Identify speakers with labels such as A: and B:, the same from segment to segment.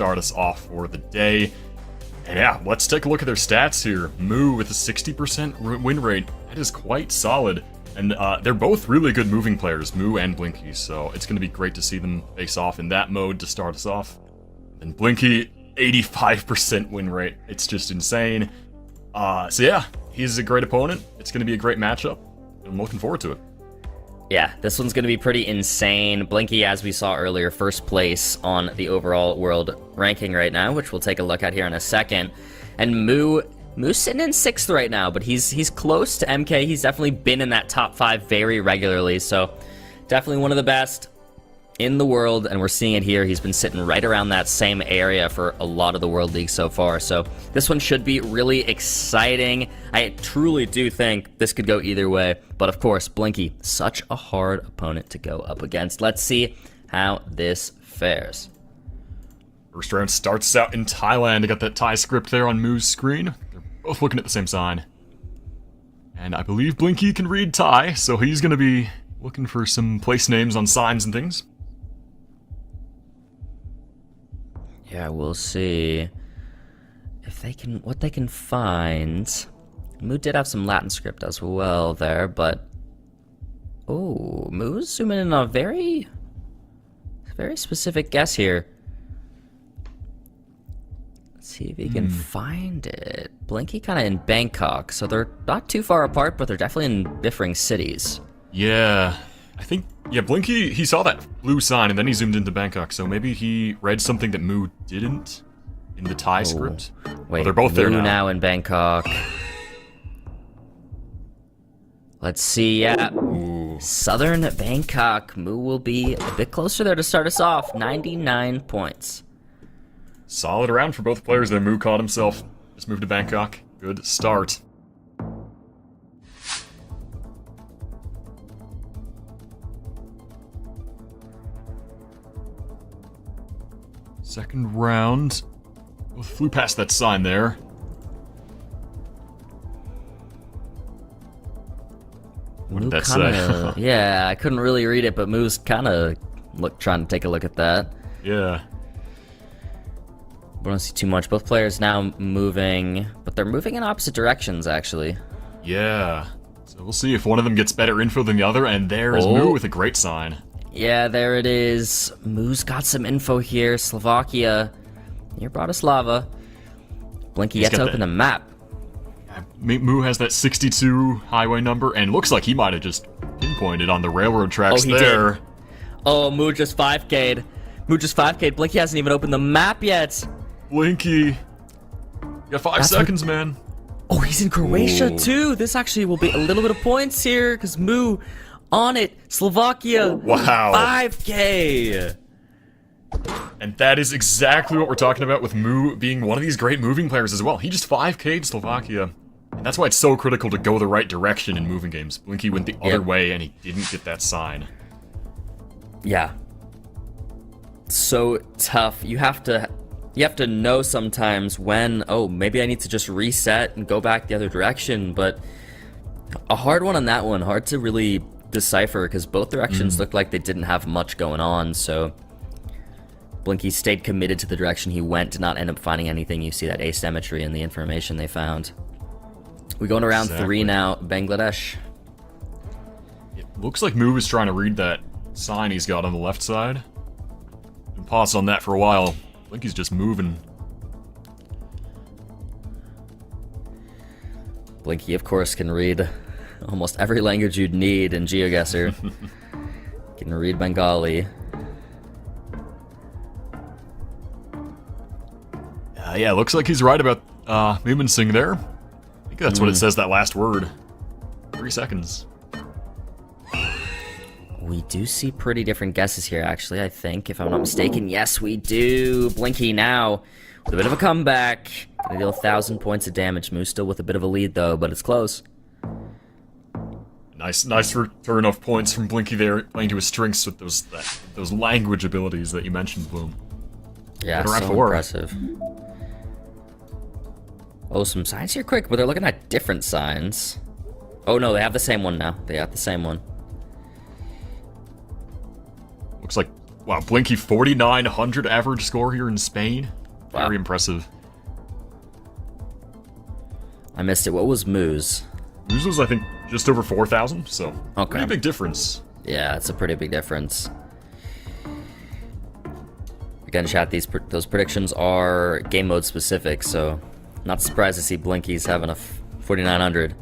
A: start us off for the day. And yeah, let's take a look at their stats here. Moo with a 60% win rate. That is quite solid. And they're both really good moving players, Moo and Blinky, so it's going to be great to see them face off in that mode to start us off. And Blinky, 85% win rate. It's just insane. So yeah, he's a great opponent. It's going to be a great matchup. I'm looking forward to it.
B: Yeah, this one's going to be pretty insane. Blinky, as we saw earlier, first place on the overall world ranking right now, which we'll take a look at here in a second. And Moo's sitting in 6th right now, but he's close to MK. He's definitely been in that top 5 very regularly, so definitely one of the best in the world, and we're seeing it here. He's been sitting right around that same area for a lot of the World League so far, so this one should be really exciting. I truly do think this could go either way, but of course, Blinky, such a hard opponent to go up against. Let's see how this fares.
A: First round starts out in Thailand. I got that Thai script there on Moo's screen. They're both looking at the same sign. And I believe Blinky can read Thai, so he's going to be looking for some place names on signs and things.
B: Yeah, we'll see if they can, what they can find. Moo did have some Latin script as well there, but oh, Moo's zooming in on a very specific guess here. Let's see if he can find it. Blinky kind of in Bangkok, so they're not too far apart, but they're definitely in differing cities.
A: Yeah, I think, yeah, Blinky, he saw that blue sign and then he zoomed into Bangkok, so maybe he read something that Moo didn't in the Thai script.
B: Wait,
A: they're both there
B: Moo
A: now.
B: now in Bangkok. Let's see, yeah.
A: Ooh.
B: Southern Bangkok. Moo will be a bit closer there to start us off. 99 points.
A: Solid round for both players there. Moo caught himself. Just moved to Bangkok. Good start. Second round. Both flew past that sign there. What did that say?
B: Yeah, I couldn't really read it, but Moo's kind of trying to take a look at that.
A: Yeah.
B: I don't see too much. Both players now moving, but they're moving in opposite directions, actually.
A: Yeah. So we'll see if one of them gets better info than the other, and there is Moo with a great sign.
B: Yeah, there it is. Moo's got some info here. Slovakia near Bratislava. Blinky yet to open the map.
A: Moo has that 62 highway number, and looks like he might have just pinpointed on the railroad tracks there.
B: Did. Oh, Moo just 5K'd. Moo just 5K'd. Blinky hasn't even opened the map yet.
A: Blinky. You got 5 seconds, man.
B: Oh, he's in Croatia, too. This actually will be a little bit of points here, because Moo on it. Slovakia.
A: Wow.
B: 5K.
A: And that is exactly what we're talking about with Moo being one of these great moving players as well. He just 5K'd Slovakia. And that's why it's so critical to go the right direction in moving games. Blinky went the other way and he didn't get that sign.
B: Yeah. So tough. You have to know sometimes when, oh, maybe I need to just reset and go back the other direction, but a hard one on that one. Hard to really decipher because both directions looked like they didn't have much going on, so Blinky stayed committed to the direction he went, did not end up finding anything. You see that asymmetry in the information they found. We go into round 3 now, Bangladesh.
A: It looks like Moo is trying to read that sign he's got on the left side. Been paused on that for a while. Blinky's just moving.
B: Blinky, of course, can read almost every language you'd need in GeoGuessr. Can read Bengali.
A: Yeah, looks like he's right about Singh there. I think that's what it says, that last word. 3 seconds.
B: We do see pretty different guesses here, actually, I think, if I'm not mistaken. Yes, we do. Blinky now with a bit of a comeback. Gonna deal 1,000 points of damage. Moo's still with a bit of a lead, though, but it's close.
A: Nice return of points from Blinky there, playing to his strengths with those language abilities that you mentioned, Bloom.
B: Yeah, so impressive. Oh, some signs here quick, but they're looking at different signs. Oh no, they have the same one now. They have the same one.
A: Looks like Wow, Blinky 4,900 average score here in Spain.
B: Wow.
A: Very impressive.
B: I missed it. What was Moo's?
A: Moo's was, I think, just over 4,000, so
B: Okay.
A: pretty big difference.
B: Yeah, it's a pretty big difference. Again, chat, those predictions are game mode specific, so not surprised to see Blinky's having a 4,900.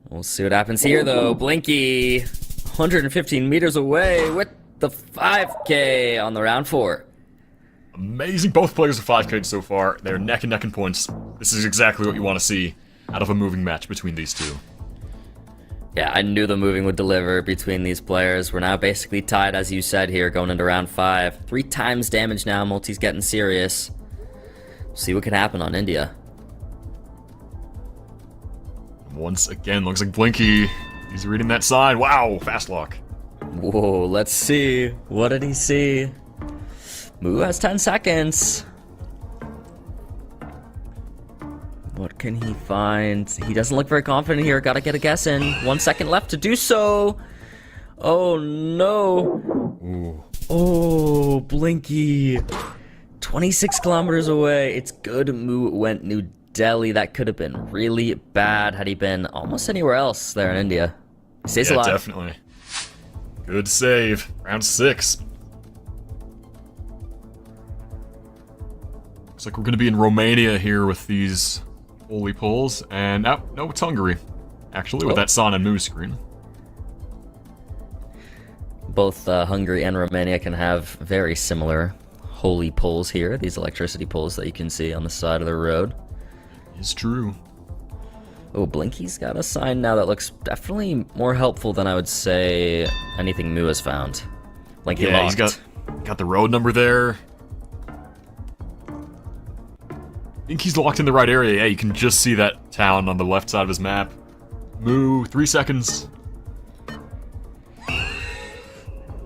B: We'll see what happens here, though. Blinky, 115 meters away with the 5K on the round 4.
A: Amazing. Both players are 5K so far. They're neck and neck in points. This is exactly what you want to see out of a moving match between these two.
B: Yeah, I knew the moving would deliver between these players. We're now basically tied, as you said here, going into round 5. 3 times damage now. Multi's getting serious. See what can happen on India.
A: Once again, looks like Blinky. He's reading that sign. Wow, fast lock.
B: Whoa, let's see. What did he see? Moo has 10 seconds. What can he find? He doesn't look very confident here. Gotta get a guess in. 1 second left to do so. Oh no.
A: Ooh.
B: Oh, Blinky. 26 kilometers away. It's good Moo went New Delhi. That could have been really bad had he been almost anywhere else there in India. He stays alive.
A: Definitely. Good save. Round 6. Looks like we're going to be in Romania here with these holy pulls. And, no, it's Hungary. Actually, with that San and Moo screen.
B: Both Hungary and Romania can have very similar holy poles here. These electricity poles that you can see on the side of the road.
A: It's true.
B: Oh, Blinky's got a sign now that looks definitely more helpful than I would say anything Moo has found. Blinky
A: Yeah,
B: locked.
A: he's got the road number there. I think he's locked in the right area. Yeah, you can just see that town on the left side of his map. Moo, 3 seconds.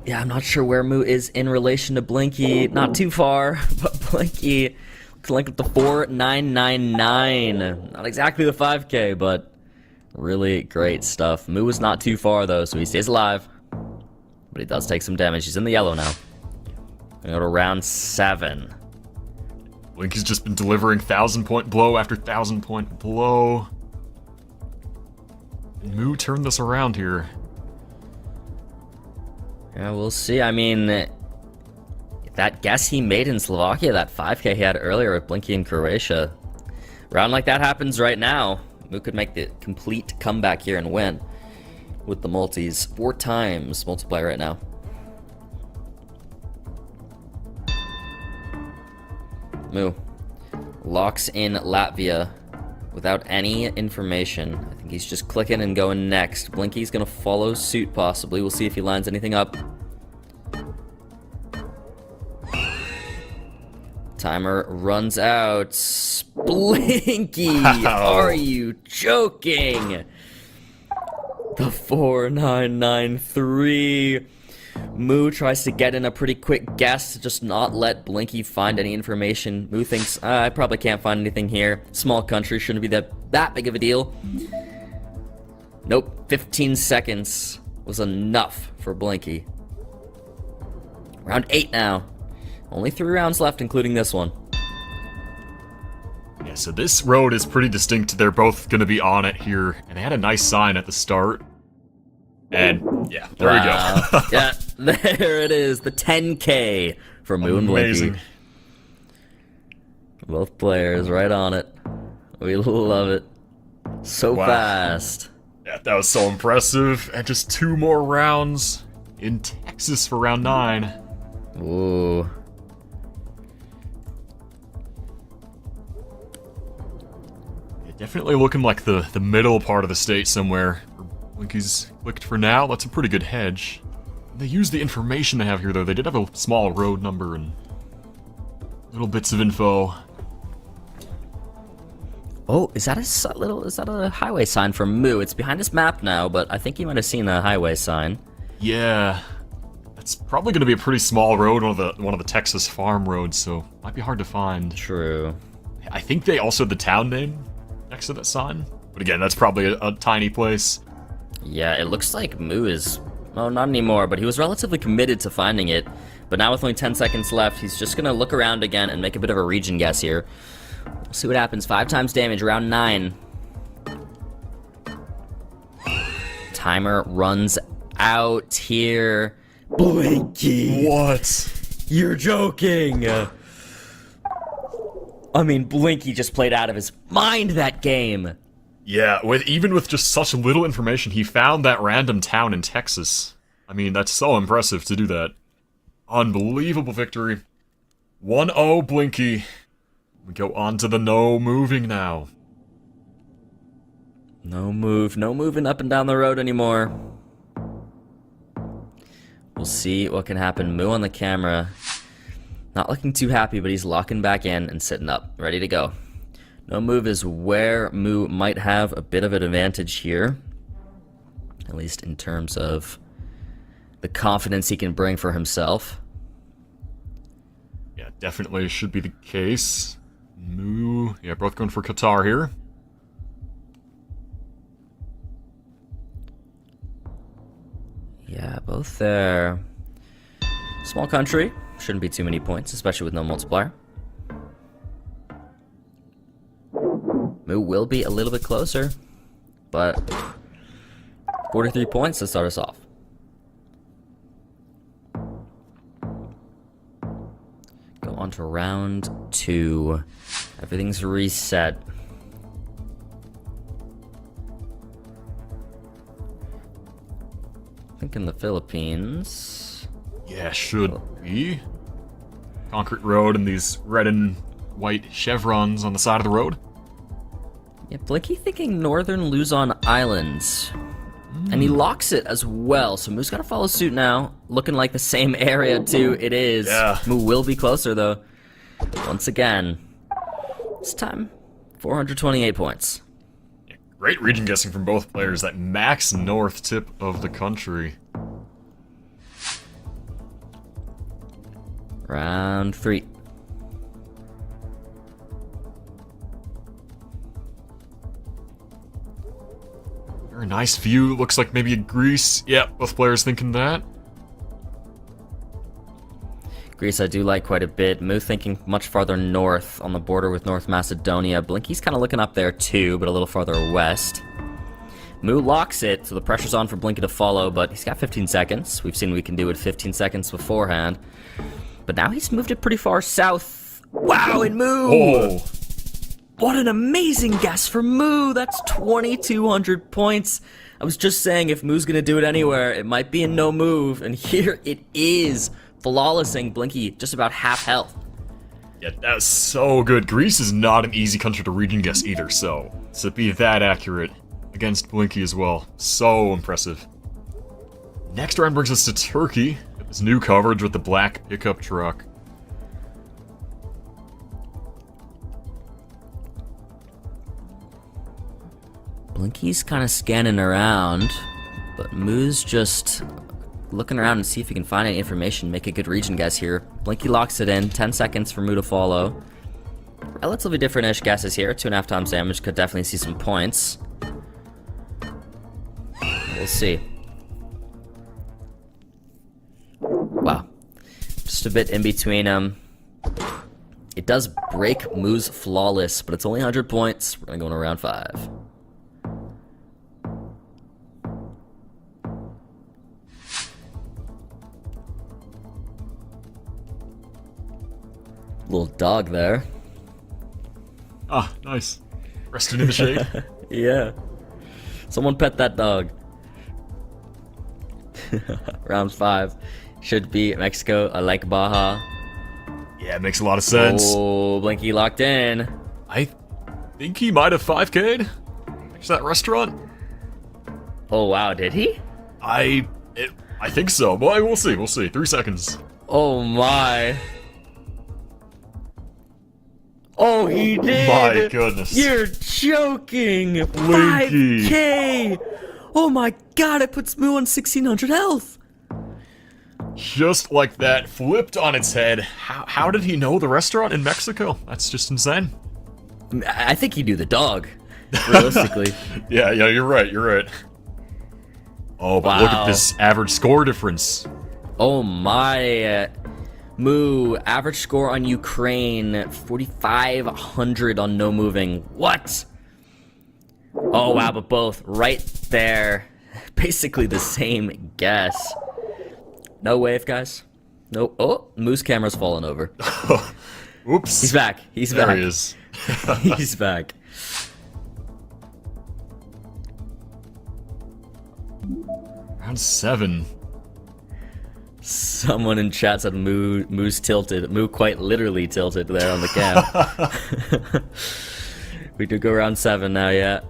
B: Yeah, I'm not sure where Moo is in relation to Blinky. Not too far, but Blinky looks like the 4,999. Not exactly the 5K, but really great stuff. Moo is not too far, though, so he stays alive. But he does take some damage. He's in the yellow now. Gonna go to round 7.
A: Blinky's just been delivering 1,000-point blow after 1,000-point blow. And Moo turned this around here.
B: Yeah, we'll see. I mean, that guess he made in Slovakia, that 5K he had earlier with Blinky in Croatia. Round like that happens right now. Moo could make the complete comeback here and win with the multis. 4 times multiply right now. Moo locks in Latvia without any information. I think he's just clicking and going next. Blinky's gonna follow suit possibly. We'll see if he lines anything up. Timer runs out. Blinky!
A: Wow.
B: Are you joking? The 4,993. Moo tries to get in a pretty quick guess to just not let Blinky find any information. Moo thinks, I probably can't find anything here. Small country, shouldn't be that big of a deal. Nope, 15 seconds was enough for Blinky. Round 8 now. Only 3 rounds left, including this one.
A: Yeah, so this road is pretty distinct. They're both going to be on it here. And they had a nice sign at the start. And, yeah, there we go.
B: Yeah, there it is. The 10K for Moo and Blinky.
A: Amazing.
B: Both players right on it. We love it. So fast.
A: Yeah, that was so impressive. And just 2 more rounds in Texas for round 9.
B: Ooh.
A: Yeah, definitely looking like the middle part of the state somewhere. Blinky's clicked for now. That's a pretty good hedge. They used the information they have here, though. They did have a small road number and little bits of info.
B: Oh, is that a highway sign for Moo? It's behind this map now, but I think you might have seen a highway sign.
A: Yeah, that's probably going to be a pretty small road, one of the Texas farm roads, so might be hard to find.
B: True.
A: I think they also had the town name next to that sign, but again, that's probably a tiny place.
B: Yeah, it looks like Moo is Oh, not anymore, but he was relatively committed to finding it. But now with only 10 seconds left, he's just going to look around again and make a bit of a region guess here. We'll see what happens. 5 times damage, round 9. Timer runs out here. Blinky!
A: What?
B: You're joking! I mean, Blinky just played out of his mind that game!
A: Yeah, even with just such little information, he found that random town in Texas. I mean, that's so impressive to do that. Unbelievable victory. 1-0 Blinky. We go on to the no moving now.
B: No moving up and down the road anymore. We'll see what can happen. Moo on the camera. Not looking too happy, but he's locking back in and sitting up, ready to go. No move is where Moo might have a bit of an advantage here. At least in terms of the confidence he can bring for himself.
A: Yeah, definitely should be the case. Moo, yeah, both going for Qatar here.
B: Yeah, both there. Small country. Shouldn't be too many points, especially with no multiplier. Moo will be a little bit closer, but 43 points to start us off. Go on to round 2. Everything's reset. I think in the Philippines.
A: Yeah, should be. Concrete road and these red and white chevrons on the side of the road.
B: Yeah, Blinky thinking Northern Luzon Islands. And he locks it as well, so Moo's gotta follow suit now. Looking like the same area, too. It is.
A: Yeah.
B: Moo will be closer, though. Once again. This time, 428 points.
A: Yeah, great region guessing from both players. That max north tip of the country.
B: Round 3.
A: Very nice view. Looks like maybe a Greece. Yep, both players thinking that.
B: Greece I do like quite a bit. Moo thinking much farther north on the border with North Macedonia. Blinky's kind of looking up there too, but a little farther west. Moo locks it, so the pressure's on for Blinky to follow, but he's got 15 seconds. We've seen we can do it 15 seconds beforehand. But now he's moved it pretty far south. Wow, and Moo!
A: Oh,
B: What an amazing guess for Moo! That's 2,200 points. I was just saying, if Moo's gonna do it anywhere, it might be in no move, and here it is. Flawlessing Blinky, just about half health.
A: yeah, that was so good. Greece is not an easy country to region guess either, so to be that accurate against Blinky as well, so impressive. Next round brings us to Turkey. Got this new coverage with the black pickup truck.
B: Blinky's kind of scanning around, but Moo's just looking around and see if he can find any information, make a good region guess here. Blinky locks it in, 10 seconds for Moo to follow. Relatively different-ish guesses here, 2.5 times damage, could definitely see some points. We'll see. Wow. Just a bit in between them. It does break Moo's flawless, but it's only 100 points. We're gonna go into round 5. Little dog there.
A: Ah, nice. Resting in the shade.
B: Yeah. Someone pet that dog. Round 5 should be Mexico. I like Baja.
A: Yeah, it makes a lot of sense.
B: Oh, Blinky locked in.
A: I think he might have 5K'd. Next to that restaurant.
B: Oh wow, did he?
A: I think so. Boy, we'll see. We'll see. 3 seconds.
B: Oh my. Oh, he did.
A: My goodness.
B: You're joking.
A: Blinky.
B: 5K. Oh my god, it puts Moo on 1600 health.
A: Just like that, flipped on its head. How did he know the restaurant in Mexico? That's just insane.
B: I think he knew the dog, realistically.
A: Yeah, you're right, you're right. Oh, but look at this average score difference.
B: Oh my. Moo, average score on Ukraine, 4,500 on no moving. What? Oh wow, but both right there. Basically the same guess. No wave, guys. No. Oh, Moo's camera's fallen over.
A: Oops.
B: He's back. He's
A: there
B: back.
A: He is.
B: He's back.
A: Round 7.
B: Someone in chat said Moo's tilted. Moo quite literally tilted there on the cam. We do go round 7 now, yeah.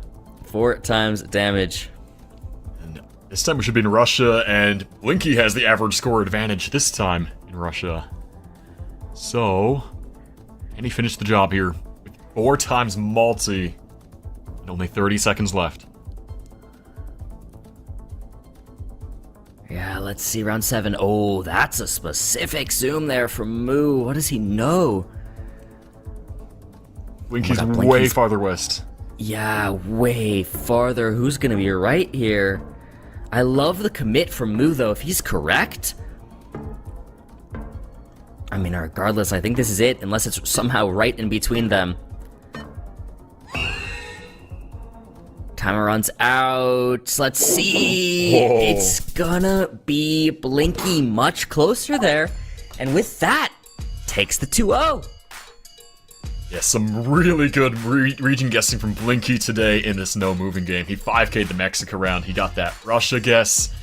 B: 4 times damage.
A: And this time we should be in Russia, and Blinky has the average score advantage this time in Russia. So, can he finish the job here with 4 times multi and only 30 seconds left?
B: Yeah, let's see, round 7. Oh, that's a specific zoom there from Moo. What does he know?
A: Blinky's
B: God,
A: way
B: Blinky's-
A: farther west.
B: Yeah, way farther. Who's gonna be right here? I love the commit from Moo, though. If he's correct... I mean, regardless, I think this is it, unless it's somehow right in between them. Timer runs out. Let's see.
A: Whoa.
B: It's gonna be Blinky much closer there. And with that, takes the 2-0.
A: Yeah, some really good region guessing from Blinky today in this no-moving game. He 5K'd the Mexico round. He got that Russia guess.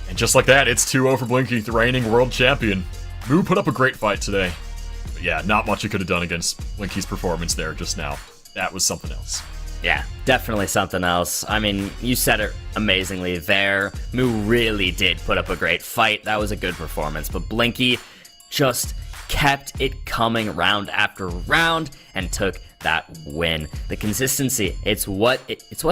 A: And just like that, it's 2-0 for Blinky, the reigning world champion. Moo put up a great fight today. But yeah, not much he could have done against Blinky's performance there just now. That was something else.
B: Yeah, definitely something else. I mean, you said it amazingly there. Moo really did put up a great fight. That was a good performance. But Blinky just kept it coming round after round and took that win. The consistency, it's what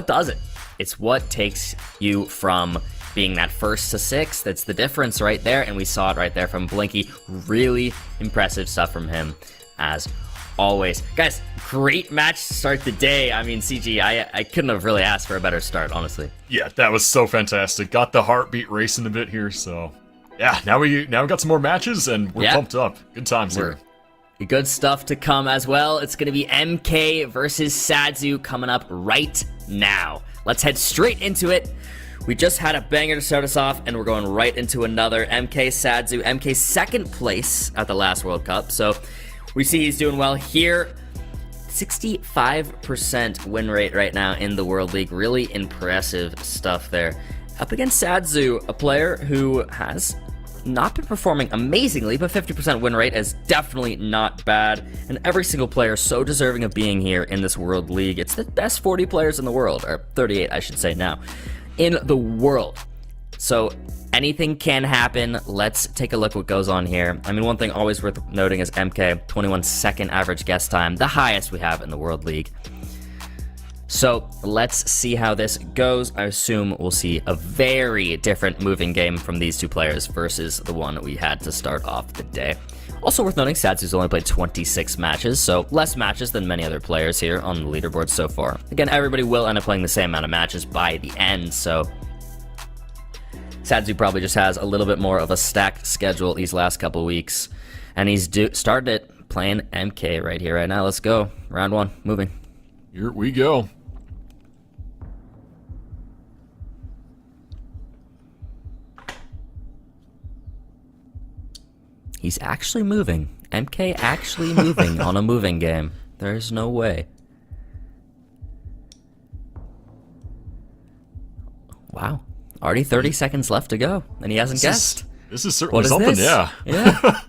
B: does it. It's what takes you from being that first to sixth. That's the difference right there, and we saw it right there from Blinky. Really impressive stuff from him, as always. Guys, great match to start the day. I mean, CG, I couldn't have really asked for a better start, honestly.
A: Yeah, that was so fantastic. Got the heartbeat racing a bit here, so... Yeah, now we got some more matches, and we're pumped up. Good times here.
B: Good stuff to come as well. It's going to be MK versus Sadzu coming up right now. Let's head straight into it. We just had a banger to start us off, and we're going right into another. MK Sadzu. MK second place at the last World Cup, so we see he's doing well here. 65% win rate right now in the World League. Really impressive stuff there. Up against Sadzu, a player who has not been performing amazingly, but 50% win rate is definitely not bad. And every single player so deserving of being here in this World League. It's the best 40 players in the world, or 38 I should say now, in the world. So anything can happen. Let's take a look what goes on here. I mean, one thing always worth noting is MK, 21-second average guess time, the highest we have in the World League. So let's see how this goes. I assume we'll see a very different moving game from these two players versus the one we had to start off the day. Also worth noting, Sadzu's only played 26 matches, so less matches than many other players here on the leaderboard so far. Again, everybody will end up playing the same amount of matches by the end, so Sadzu probably just has a little bit more of a stacked schedule these last couple weeks, and he's started it playing MK right here, right now. Let's go. Round 1, moving.
A: Here we go.
B: He's actually moving. MK actually moving on a moving game. There's no way. Wow. Already 30 seconds left to go, and he hasn't guessed.
A: This is certainly something, yeah.
B: Yeah.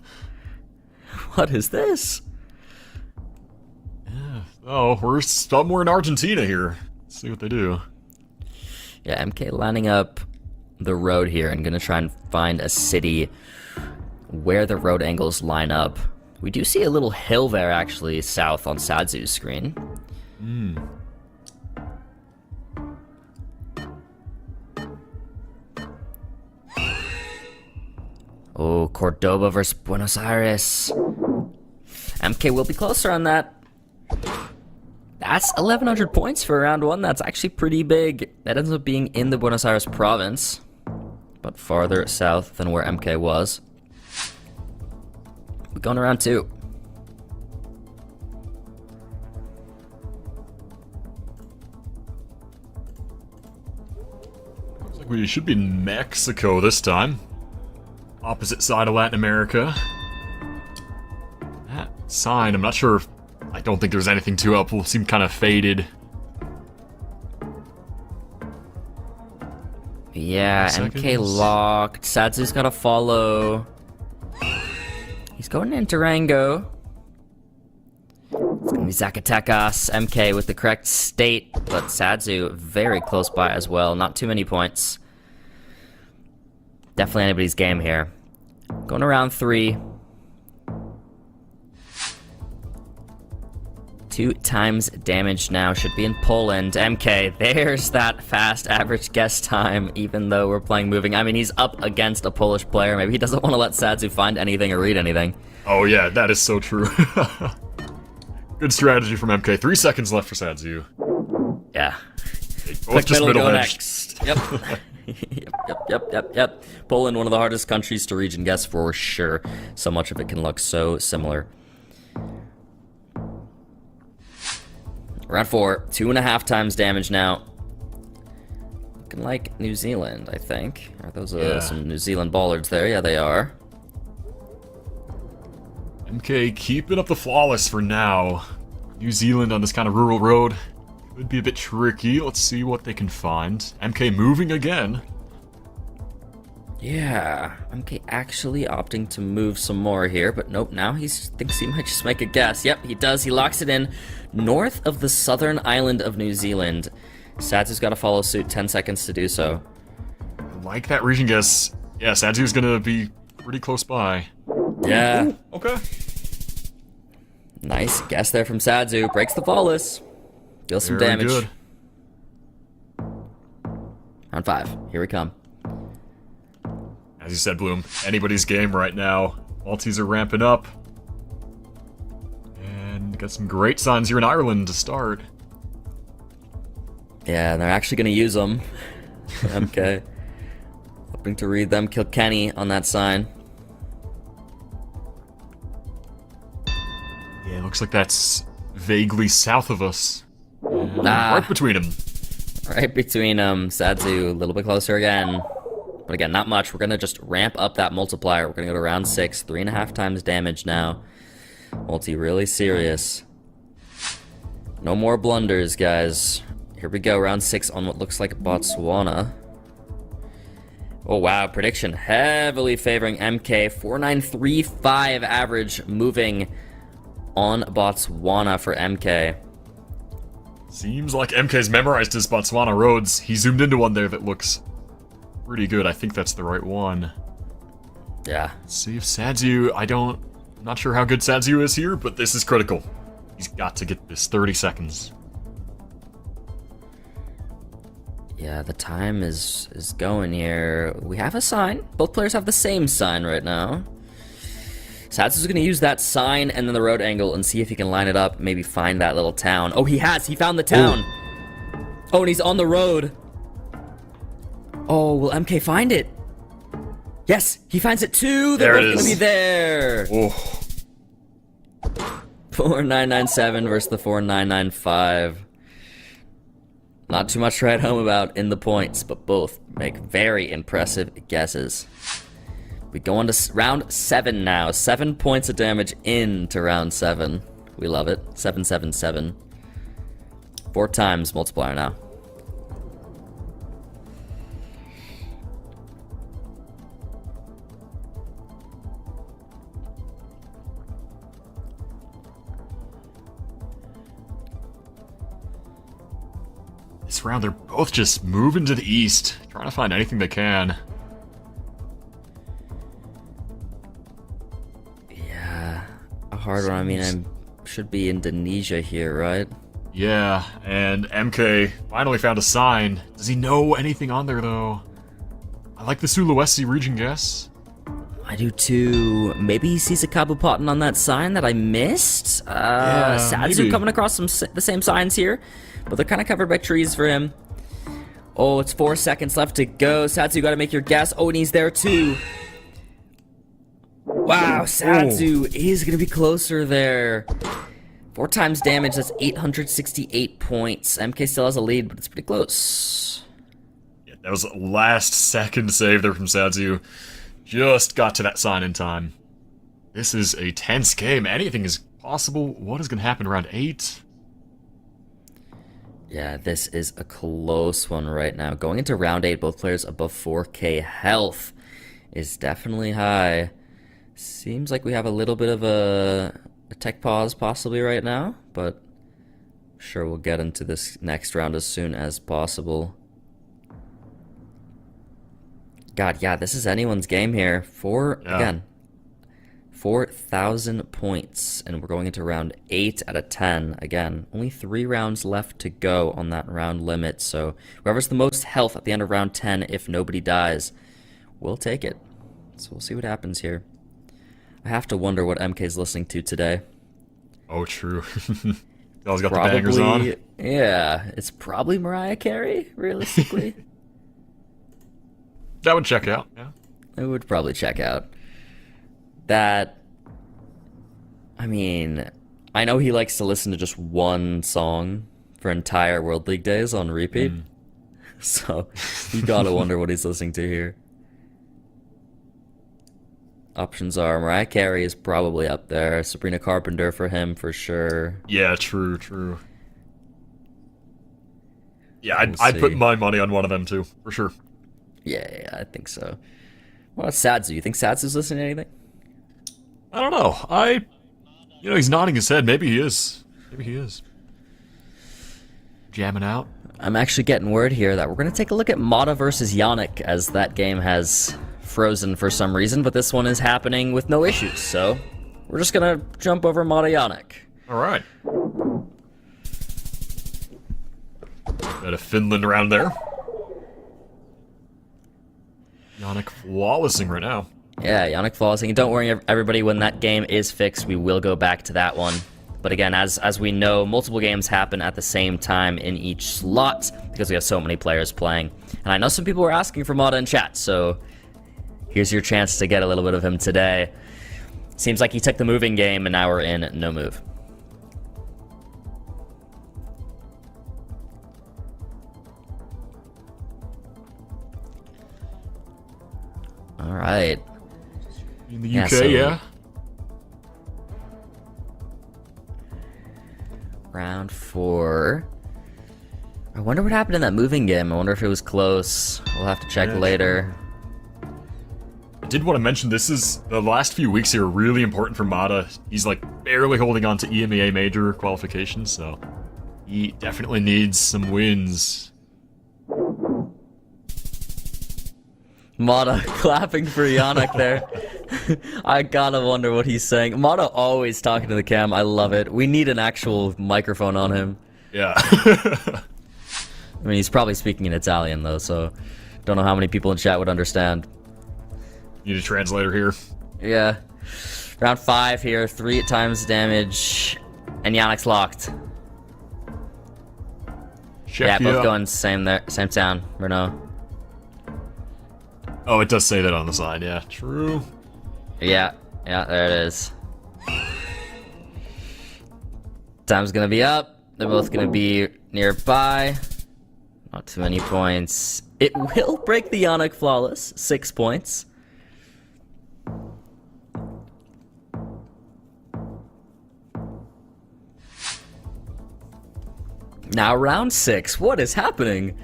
B: What is this?
A: Yeah. Oh, we're somewhere in Argentina here. Let's see what they do.
B: Yeah, MK lining up the road here and gonna try and find a city where the road angles line up. We do see a little hill there, actually, south on Sadzu's screen. Oh, Cordoba versus Buenos Aires. MK will be closer on that. That's 1,100 points for round 1. That's actually pretty big. That ends up being in the Buenos Aires province. but farther south than where MK was. We're going around 2.
A: Looks like we should be in Mexico this time. Opposite side of Latin America. That sign, I'm not sure if... I don't think there's anything too helpful. It seemed kind of faded.
B: Yeah, MK locked. Sadzu's gotta follow. He's going into Rango. It's gonna be Zacatecas. MK with the correct state, but Sadzu very close by as well. Not too many points. Definitely anybody's game here. Going around 3. 2 times damage now. Should be in Poland. MK, there's that fast average guess time, even though we're playing moving. I mean, he's up against a Polish player. Maybe he doesn't want to let Sadzu find anything or read anything.
A: Oh yeah, that is so true. Good strategy from MK. 3 seconds left for Sadzu.
B: Yeah.
A: Both just middle
B: next. Yep. Yep. Poland, one of the hardest countries to region guess for sure. So much of it can look so similar. Round 4, 2.5 times damage now. Looking like New Zealand, I think. Are those some New Zealand bollards there? Yeah, they are.
A: MK keeping up the flawless for now. New Zealand on this kind of rural road could be a bit tricky. Let's see what they can find. MK moving again.
B: Yeah, MK actually opting to move some more here, but nope, now he thinks he might just make a guess. Yep, he does. He locks it in north of the southern island of New Zealand. Sadzu's got to follow suit, 10 seconds to do so.
A: I like that region guess. Yeah, Sadzu's gonna be pretty close by.
B: Yeah.
A: Ooh, okay.
B: Nice guess there from Sadzu. Breaks the flawless. Deals some damage.
A: Good.
B: Round 5. Here we come.
A: As you said, Bloom, anybody's game right now. Maltese are ramping up. And got some great signs here in Ireland to start.
B: Yeah, and they're actually going to use them. MK. Hoping to read them. Kilkenny on that sign.
A: Yeah, looks like that's vaguely south of us.
B: Right
A: between them.
B: Right between them. Sadzu, a little bit closer again. But again, not much. We're going to just ramp up that multiplier. We're going to go to round 6. 3.5 times damage now. Multi really serious. No more blunders, guys. Here we go. Round 6 on what looks like Botswana. Oh, wow. Prediction heavily favoring MK. 4935 average moving on Botswana for MK.
A: Seems like MK's memorized his Botswana roads. He zoomed into one there that looks pretty good. I think that's the right one.
B: Yeah.
A: Let's see if Sadzu... I'm not sure how good Sadzu is here, but this is critical. He's got to get this 30 seconds.
B: Yeah, the time is going here. We have a sign. Both players have the same sign right now. Sadzu's gonna use that sign and then the road angle and see if he can line it up, maybe find that little town. Oh, he has! He found the town! Ooh. Oh, and he's on the road! Oh, will MK find it? Yes, he finds it too! They're both gonna be there!
A: Oh.
B: 4997 versus the 4995. Not too much to write home about in the points, but both make very impressive guesses. We go on to round 7 now. 7 points of damage into round 7. We love it. 777. 4 times multiplier now.
A: This round, they're both just moving to the east, trying to find anything they can.
B: Yeah, a hard one. I mean, I should be Indonesia here, right?
A: Yeah, and MK finally found a sign. Does he know anything on there, though? I like the Sulawesi region guess.
B: I do too. Maybe he sees a Kabupaten on that sign that I missed? Sadzu
A: maybe.
B: coming across the same signs here, but they're kind of covered by trees for him. Oh, it's 4 seconds left to go. Satsu, you gotta make your guess. Oh, and he's there too. Wow, Satsu, he's gonna be closer there. 4 times damage, that's 868 points. MK still has a lead, but it's pretty close.
A: Yeah, that was a last second save there from Satsu. Just got to that sign in time. This is a tense game. Anything is possible. What is going to happen around 8?
B: Yeah, this is a close one right now. Going into round 8, both players above 4k health is definitely high. Seems like we have a little bit of a tech pause possibly right now, but I'm sure we'll get into this next round as soon as possible. God, yeah, this is anyone's game here. Again, 4,000 points, and we're going into round 8 out of 10. Again, only 3 rounds left to go on that round limit, so whoever's the most health at the end of round 10, if nobody dies, will take it. So we'll see what happens here. I have to wonder what MK's listening to today.
A: Oh, true. Always got the bangers on.
B: Yeah, it's probably Mariah Carey, realistically.
A: That would check out, yeah.
B: It would probably check out. That, I mean, I know he likes to listen to just one song for entire World League days on repeat. So, you gotta wonder what he's listening to here. Options are Mariah Carey is probably up there. Sabrina Carpenter for him for sure.
A: Yeah, true. Yeah, I'd put my money on one of them too, for sure.
B: Yeah, I think so. What about Satsu? You think Satsu's listening to anything?
A: I don't know. He's nodding his head. Maybe he is. Jamming out.
B: I'm actually getting word here that we're going to take a look at Mata versus Yannick, as that game has frozen for some reason, but this one is happening with no issues, so we're just going to jump over Mata Yannick.
A: Alright. Bit of Finland around there. Yannick flawlessing right now.
B: Yeah, Yannick flawlessing. Don't worry, everybody, when that game is fixed, we will go back to that one. But again, as we know, multiple games happen at the same time in each slot because we have so many players playing. And I know some people were asking for Mata in chat, so here's your chance to get a little bit of him today. Seems like he took the moving game, and now we're in no move. All right.
A: In the UK, yeah.
B: Round 4. I wonder what happened in that moving game. I wonder if it was close. We'll have to check later.
A: I did want to mention, this is the last few weeks here are really important for Mata. He's like barely holding on to EMEA major qualifications, so he definitely needs some wins.
B: Mata clapping for Yannick there. I gotta wonder what he's saying. Mata always talking to the cam. I love it. We need an actual microphone on him.
A: Yeah.
B: I mean, he's probably speaking in Italian, though, so don't know how many people in chat would understand.
A: Need a translator here.
B: Yeah. Round 5 here. 3 times damage. And Yannick's locked. Yeah, both going same town. Renault.
A: Oh, it does say that on the side, yeah. True.
B: Yeah, there it is. Time's gonna be up. They're both gonna be nearby. Not too many points. It will break the Yannick flawless. 6 points. Now round 6. What is happening?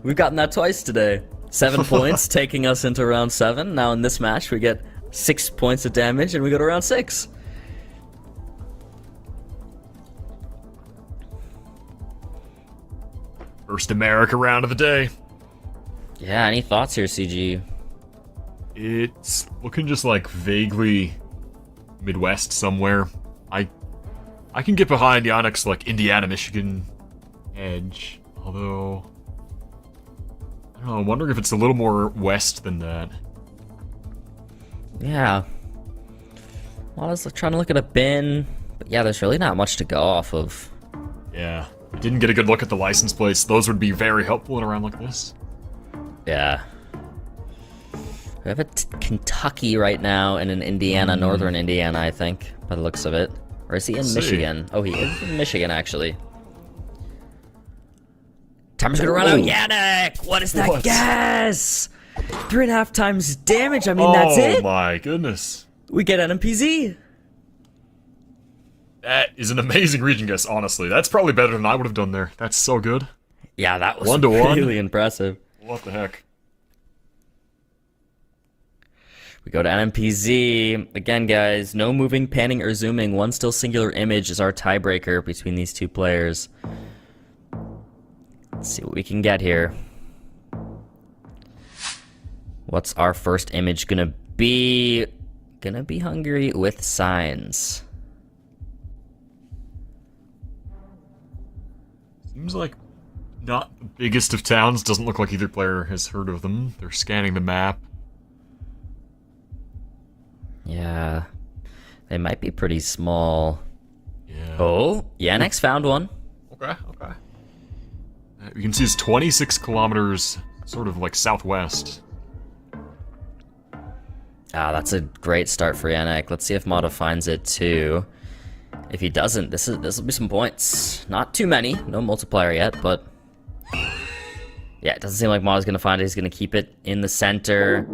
B: We've gotten that twice today. 7 points, taking us into round 7. Now in this match, we get 6 points of damage, and we go to round 6.
A: First America round of the day.
B: Yeah, any thoughts here, CG?
A: It's looking just like vaguely Midwest somewhere. I can get behind Yannick's like Indiana, Michigan edge, although I don't know, I'm wondering if it's a little more west than that.
B: Yeah. Well, I was trying to look at a bin, but yeah, there's really not much to go off of.
A: Yeah. Didn't get a good look at the license plates. Those would be very helpful in a round like this.
B: Yeah. We have a Kentucky right now and an Indiana, northern Indiana, I think, by the looks of it. Or is he in Michigan? Oh, he is in Michigan, actually. Timer's gonna run out. Yannick! What is that guess? 3.5 times damage. I mean, that's it.
A: Oh my goodness.
B: We get NMPZ.
A: That is an amazing region guess, honestly. That's probably better than I would have done there. That's so good.
B: Yeah, that was
A: 1-to-1.
B: really impressive.
A: What the heck?
B: We go to NMPZ. Again, guys, no moving, panning, or zooming. One still singular image is our tiebreaker between these two players. Let's see what we can get here. What's our first image gonna be? Gonna be Hungary with signs.
A: Seems like not the biggest of towns. Doesn't look like either player has heard of them. They're scanning the map.
B: Yeah. They might be pretty small.
A: Yeah.
B: Oh, Yannick's found one.
A: Okay, okay. You can see it's 26 kilometers, sort of like southwest.
B: Ah, that's a great start for Yannick. Let's see if Mata finds it too. If he doesn't, this will be some points. Not too many, no multiplier yet, but yeah, it doesn't seem like Mata's gonna find it. He's gonna keep it in the center.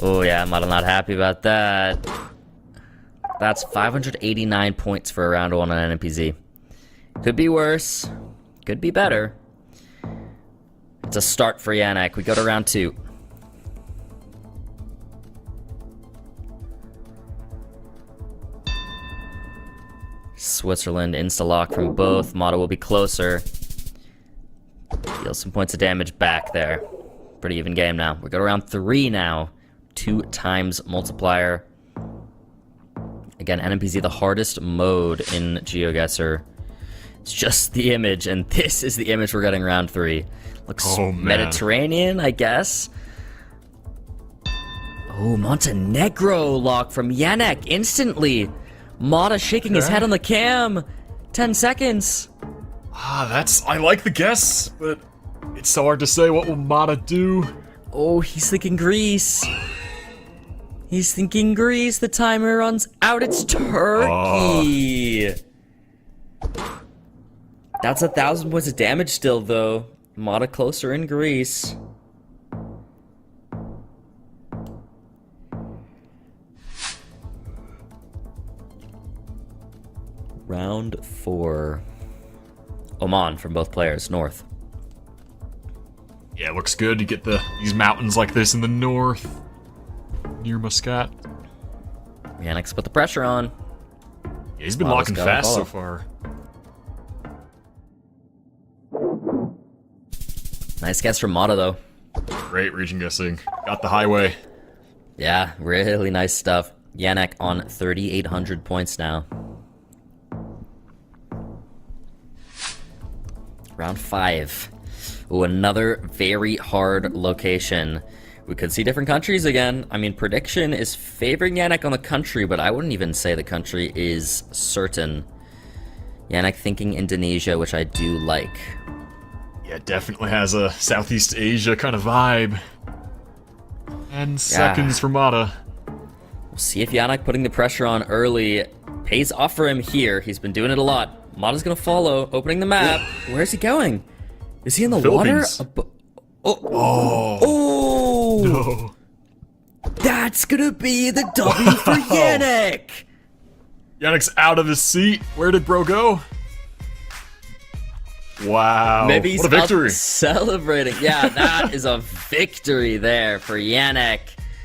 B: Oh yeah, Mata not happy about that. That's 589 points for a round 1 on NMPZ. Could be worse, could be better. It's a start for Yannick. We go to round 2. Switzerland insta-lock from both. Mata will be closer. Deal some points of damage back there. Pretty even game now. We go to round 3 now. 2 times multiplier. Again, NMPZ, the hardest mode in GeoGuessr. It's just the image, and this is the image we're getting round 3. Looks Mediterranean, I guess. Oh, Montenegro lock from Yannick instantly. Mata shaking his head on the cam. 10 seconds.
A: I like the guess, but it's so hard to say. What will Mata do?
B: Oh, he's thinking Greece. He's thinking Greece. The timer runs out. It's Turkey. That's 1,000 points of damage still, though. Mata closer in Greece. Round 4. Oman from both players, north.
A: Yeah, it looks good. You get these mountains like this in the north, near Muscat.
B: Yannick's put the pressure on.
A: Yeah, he's been locking fast so far.
B: Nice guess from Mata, though.
A: Great region guessing. Got the highway.
B: Yeah, really nice stuff. Yannick on 3,800 points now. Round 5. Ooh, another very hard location. We could see different countries again. I mean, prediction is favoring Yannick on the country, but I wouldn't even say the country is certain. Yannick thinking Indonesia, which I do like.
A: Yeah, definitely has a Southeast Asia kind of vibe. And seconds for Mata.
B: We'll see if Yannick putting the pressure on early pays off for him here. He's been doing it a lot. Mata's gonna follow, opening the map. Where's he going? Is he in the water? Oh!
A: No.
B: That's gonna be the W for Yannick!
A: Yannick's out of his seat. Where did bro go? Wow.
B: Maybe he's
A: what a victory.
B: Celebrating. Yeah, that is a victory there for Yannick.